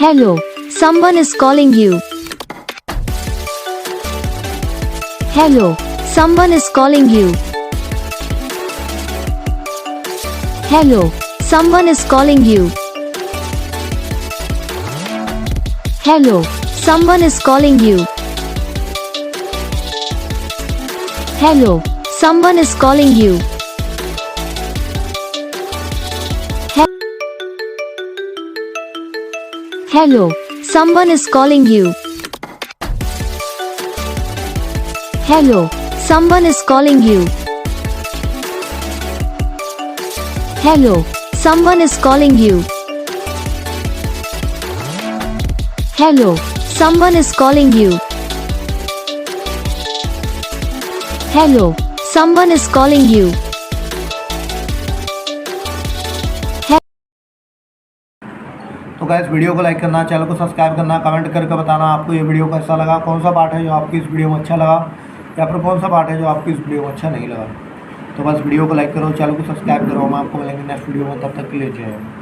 Hello, someone is calling you. Hello, someone is calling you. Hello, someone is calling you. Hello, someone is calling you. Hello, someone is calling you. Hello, someone is calling you. Hello, someone is calling you. Hello, someone is calling you. Hello, someone is calling you. Hello, someone is calling you. तो guys video को like करना, channel को subscribe करना, comment करके बताना आपको ये video कैसा लगा, कौन सा पार्ट है जो आपकी इस वीडियो में अच्छा लगा या फिर कौन सा पार्ट है जो आपकी इस वीडियो में अच्छा नहीं लगा। तो बस वीडियो को लाइक करो, चैनल को सब्सक्राइब करो। हम आपको मिलेंगे नेक्स्ट वीडियो में, तब तक के लिए जय हिंद।